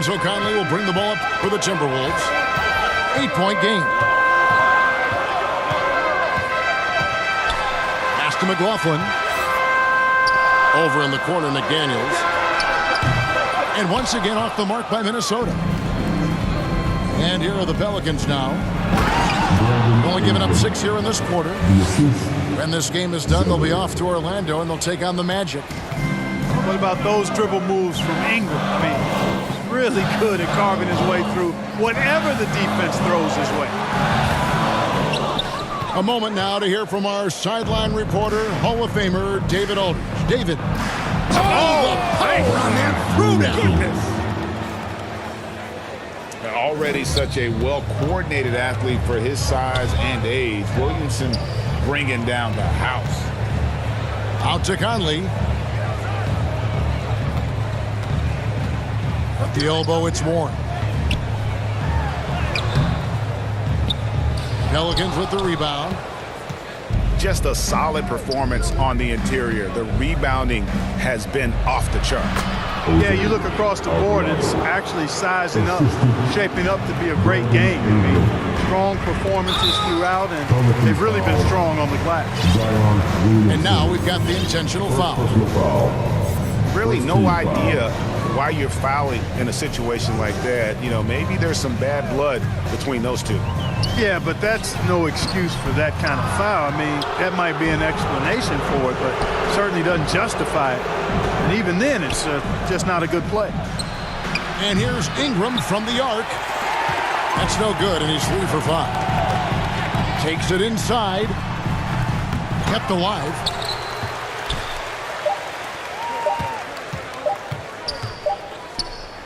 And so Conley will bring the ball up for the Timberwolves. 8-point game. Pass to McLaughlin. Over in the corner, McDaniels. And once again off the mark by Minnesota. And here are the Pelicans now. Only giving up 6 here in this quarter. When this game is done, they'll be off to Orlando, and they'll take on the Magic. What about those dribble moves from Ingram? I mean, he's really good at carving his way through whatever the defense throws his way. A moment now to hear from our sideline reporter, Hall of Famer David Aldridge. David. Oh, the power on that throw-down. Already such a well-coordinated athlete for his size and age. Williamson bringing down the house. Out to Conley. At the elbow, it's Warren. Pelicans with the rebound. Just a solid performance on the interior. The rebounding has been off the chart. Yeah, you look across the board, it's actually sizing up, shaping up to be a great game. I mean, strong performances throughout, and they've really been strong on the glass. And now we've got the intentional foul. Really no idea why you're fouling in a situation like that. You know, maybe there's some bad blood between those two. Yeah, but that's no excuse for that kind of foul. I mean, that might be an explanation for it, but certainly doesn't justify it. And even then, it's just not a good play. And here's Ingram from the arc. That's no good, and he's 3 for 5. Takes it inside. Kept alive.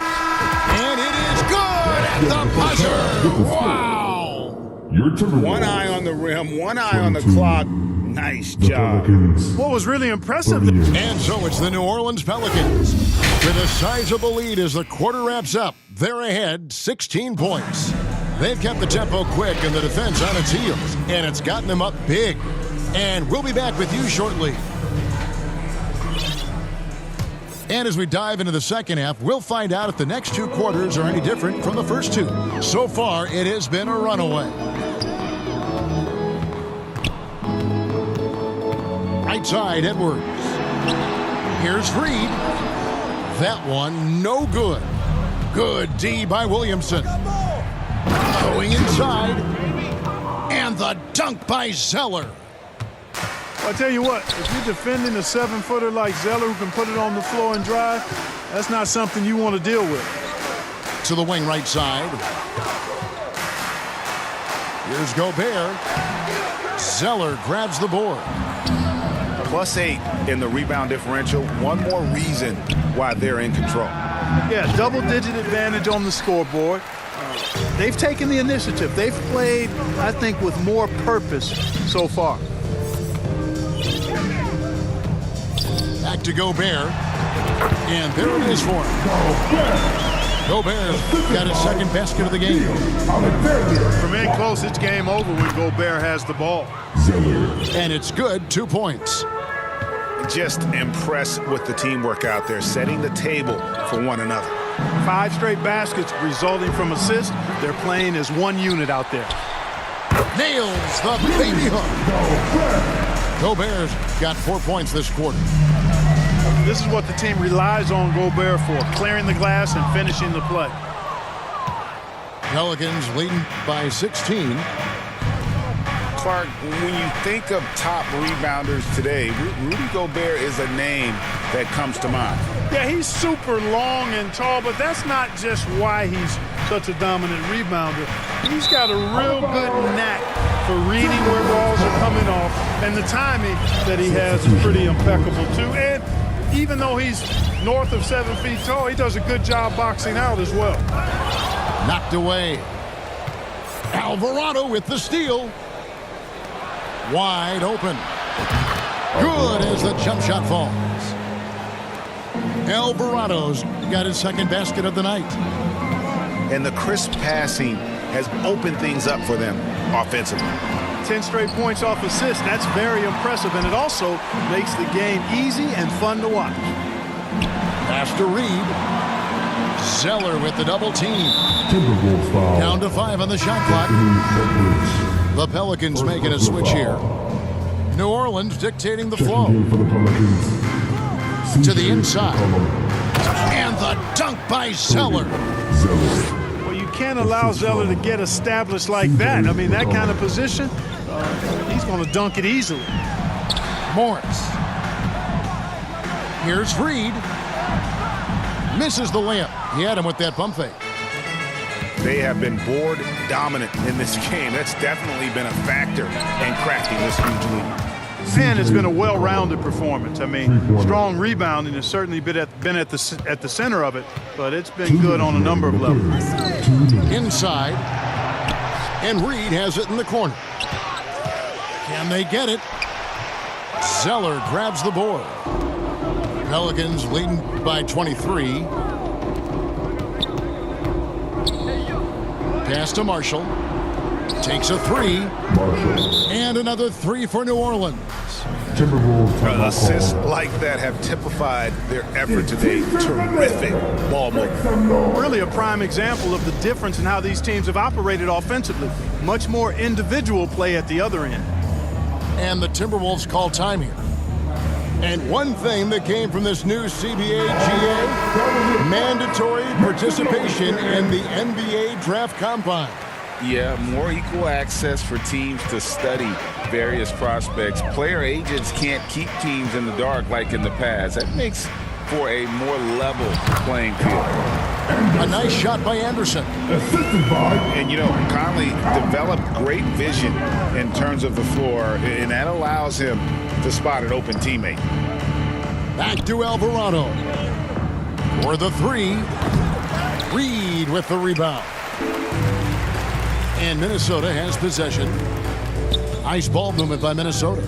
And it is good at the buzzer. Wow. One eye on the rim, one eye on the clock. Nice job. What was really impressive. And so it's the New Orleans Pelicans with a sizable lead as the quarter wraps up. They're ahead 16 points. They've kept the tempo quick and the defense on its heels, and it's gotten them up big. And we'll be back with you shortly. And as we dive into the second half, we'll find out if the next 2 quarters are any different from the first 2. So far, it has been a runaway. Right side, Edwards. Here's Reed. That one, no good. Good D by Williamson. Going inside. And the dunk by Zeller. I'll tell you what, if you're defending a 7-footer like Zeller who can put it on the floor and drive, that's not something you want to deal with. To the wing right side. Here's Gobert. Zeller grabs the board. +8 in the rebound differential. One more reason why they're in control. Yeah, double-digit advantage on the scoreboard. They've taken the initiative. They've played, I think, with more purpose so far. Back to Gobert. And there it is for him. Gobert got his second basket of the game. From in close, it's game over when Gobert has the ball. And it's good, 2 points. Just impressed with the teamwork out there, setting the table for one another. 5 straight baskets resulting from assists. They're playing as one unit out there. Nails the baby hook. Gobert's got 4 points this quarter. This is what the team relies on Gobert for, clearing the glass and finishing the play. Pelicans leading by 16. Clark, when you think of top rebounders today, Rudy Gobert is a name that comes to mind. Yeah, he's super long and tall, but that's not just why he's such a dominant rebounder. He's got a real good knack for reading where balls are coming off, and the timing that he has is pretty impeccable too. And even though he's north of 7 feet tall, he does a good job boxing out as well. Knocked away. Alvarado with the steal. Wide open. Good as the jump shot falls. Alvarado's got his second basket of the night. And the crisp passing has opened things up for them offensively. 10 straight points off assists. That's very impressive, and it also makes the game easy and fun to watch. Pass to Reed. Zeller with the double team. Timberwolves foul. Down to 5 on the shot clock. Edwards. The Pelicans making a switch here. New Orleans dictating the flow. Checking in for the Pelicans. To the CJ inside. McCollum. And the dunk by Zeller. Zeller. Well, you can't allow Zeller to get established like that. I mean, that kind of position, he's going to dunk it easily. Morris. Here's Reed. Misses the layup. He had him with that pump fake. They have been board dominant in this game. That's definitely been a factor in cracking this huge lead. And it's been a well-rounded performance. I mean, strong rebounding has certainly been at the center of it, but it's been good on a number of levels. Inside. And Reed has it in the corner. Can they get it? Zeller grabs the board. Pelicans leading by 23. Pass to Marshall. Takes a 3. Marshall. And another 3 for New Orleans. Timberwolves timeout Assists call. like that have typified their effort today. Terrific ball movement. Really a prime example of the difference in how these teams have operated offensively. Much more individual play at the other end. And the Timberwolves call time here. And one thing that came from this new CBA GA, mandatory participation in the NBA Draft Combine. Yeah, more equal access for teams to study various prospects. Player agents can't keep teams in the dark like in the past. That makes for a more level playing field. A nice shot by Anderson. Assisted by. And, you know, Conley developed great vision in terms of the floor, and that allows him to spot an open teammate. Back to Alvarado. For the 3. Reed with the rebound. And Minnesota has possession. Nice ball movement by Minnesota.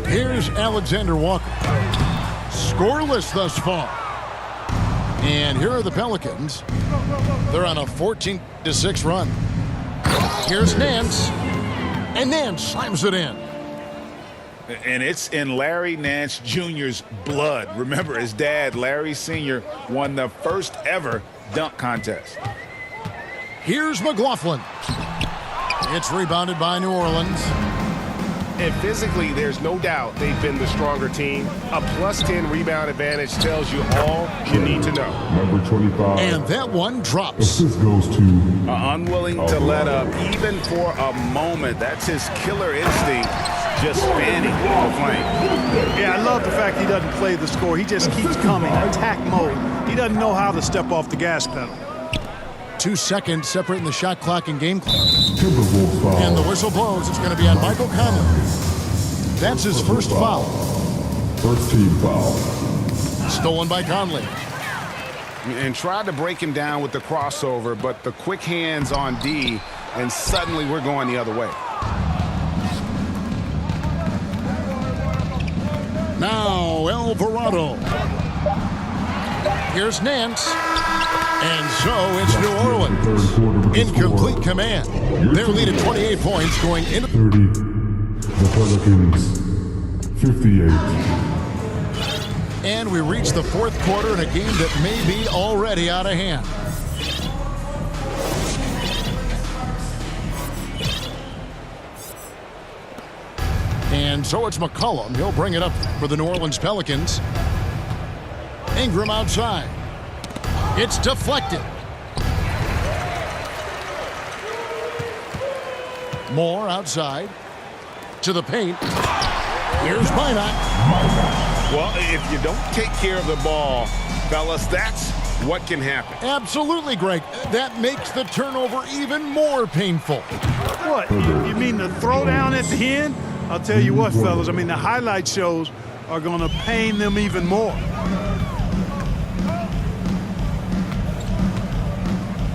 Here's Alexander Walker. Scoreless thus far. And here are the Pelicans. They're on a 14-6 run. Here's Nance. And Nance slams it in. And it's in Larry Nance Jr.'s blood. Remember, his dad, Larry Sr., won the first ever dunk contest. Here's McLaughlin. It's rebounded by New Orleans. And physically, there's no doubt they've been the stronger team. A plus 10 rebound advantage tells you all you need to know. Number 25. And that one drops. Assist goes to. Unwilling to let up even for a moment. That's his killer instinct, just fanning the flame. Yeah, I love the fact he doesn't play the score. He just keeps coming, attack mode. He doesn't know how to step off the gas pedal. 2 seconds separating the shot clock and game clock. Timberwolves foul. And the whistle blows. It's going to be on Michael Conley. That's his first foul. First team foul. Stolen by Conley. And tried to break him down with the crossover, but the quick hands on D, and suddenly we're going the other way. Now Alvarado. Here's Nance. And so it's New Orleans Third quarter with the in score. complete command. Their lead at 28 points going into 30. The Pelicans. 58. And we reach the fourth quarter in a game that may be already out of hand. And so it's McCollum. He'll bring it up for the New Orleans Pelicans. Ingram outside. It's deflected. Moore outside. To the paint. Here's Minot. Well, if you don't take care of the ball, fellas, that's what can happen. Absolutely, Greg. That makes the turnover even more painful. What? You mean the throwdown at the end? I'll tell you what, fellas. I mean, the highlight shows are going to pain them even more.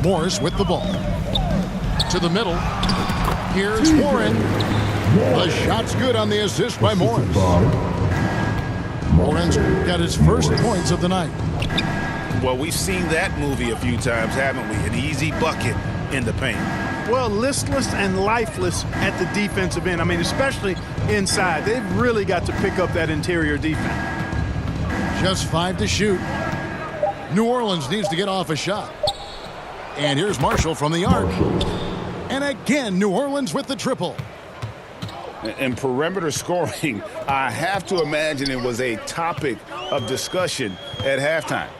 Morris with the ball. To the middle. Here's Warren. The shot's good on the assist by Morris. Warren's got his first points of the night. Well, we've seen that movie a few times, haven't we? An easy bucket in the paint. Well, listless and lifeless at the defensive end. I mean, especially inside. They've really got to pick up that interior defense. Just 5 to shoot. New Orleans needs to get off a shot. And here's Marshall from the arc. And again, New Orleans with the triple. And perimeter scoring, I have to imagine it was a topic of discussion at halftime.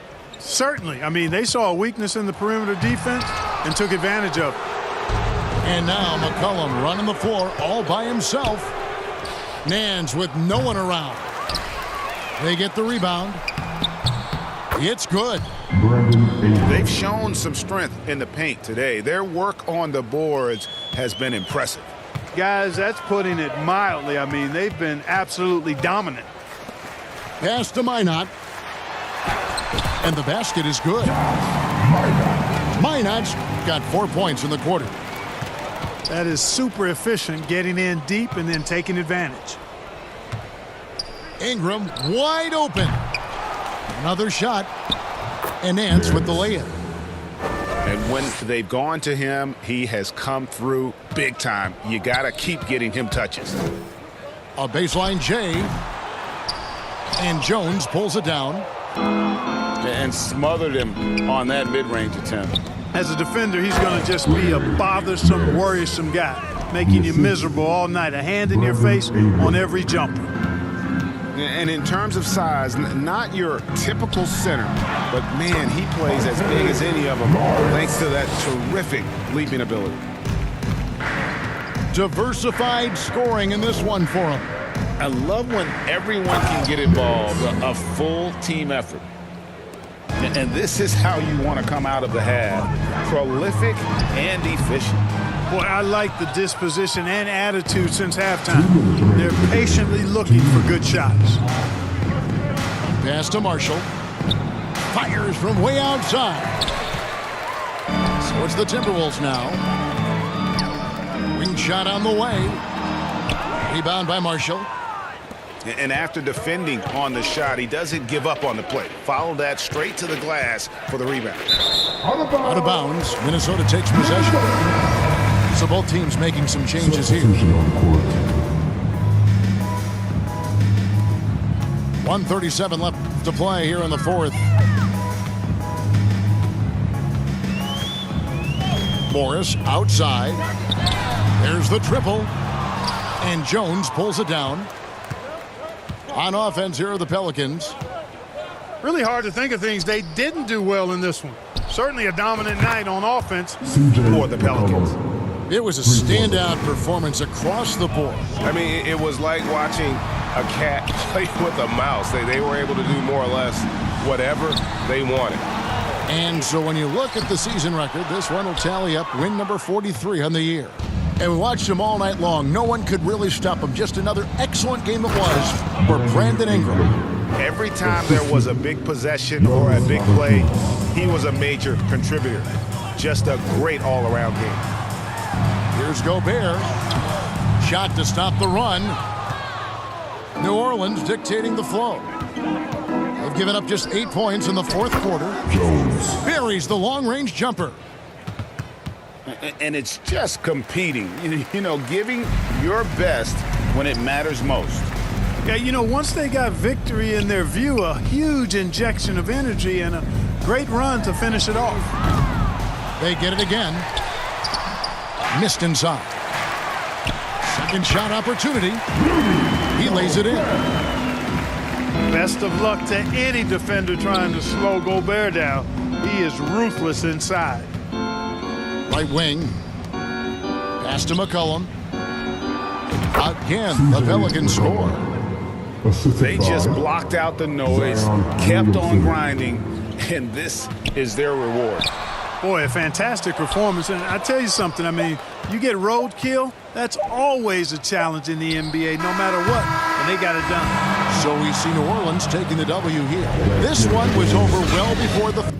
Certainly. I mean, they saw a weakness in the perimeter defense and took advantage of it. And now McCollum running the floor all by himself. Nance with no one around. They get the rebound. It's good. They've shown some strength in the paint today. Their work on the boards has been impressive. Guys, that's putting it mildly. I mean, they've been absolutely dominant. Pass to Minot. And the basket is good. Minot's got 4 points in the quarter. That is super efficient, getting in deep and then taking advantage. Ingram wide open. Another shot. And Nance with the layup. And when they've gone to him, he has come through big time. You got to keep getting him touches. A baseline J. And Jones pulls it down. And smothered him on that mid-range attempt. As a defender, he's going to just be a bothersome, worrisome guy, making you miserable all night. A hand in your face on every jumper. And in terms of size, not your typical center, but man, he plays as big as any of them, thanks to that terrific leaping ability. Diversified scoring in this one for him. I love when everyone can get involved, a full team effort. And this is how you want to come out of the half. Prolific and efficient. Boy, I like the disposition and attitude since halftime. They're patiently looking for good shots. Pass to Marshall. Fires from way outside. So it's the Timberwolves now. Wing shot on the way. Rebound by Marshall. And after defending on the shot, he doesn't give up on the play. Follow that straight to the glass for the rebound. Out of bounds. Minnesota takes possession. So both teams making some changes here. 1:37 left to play here in the fourth. Morris outside. There's the triple. And Jones pulls it down. On offense, here are the Pelicans. Really hard to think of things they didn't do well in this one. Certainly a dominant night on offense for the Pelicans. It was a standout performance across the board. I mean, it was like watching a cat play with a mouse. They were able to do more or less whatever they wanted. And so when you look at the season record, this one will tally up win number 43 on the year. And we watched him all night long. No one could really stop him. Just another excellent game it was for Brandon Ingram. Every time there was a big possession or a big play, he was a major contributor. Just a great all-around game. Here's Gobert. Shot to stop the run. New Orleans dictating the flow. They've given up just 8 points in the fourth quarter. Jones buries the long-range jumper. And it's just competing, you know, giving your best when it matters most. Yeah, you know, once they got victory in their view, a huge injection of energy and a great run to finish it off. They get it again. Missed inside. Second shot opportunity. He lays it in. Best of luck to any defender trying to slow Gobert down. He is ruthless inside. Right wing. Pass to McCollum. Again, the Pelicans score. They just blocked out the noise, kept on grinding, and this is their reward. Boy, a fantastic performance. And I tell you something, I mean, you get roadkill, that's always a challenge in the NBA, no matter what, and they got it done. So we see New Orleans taking the W here. This one was over well before the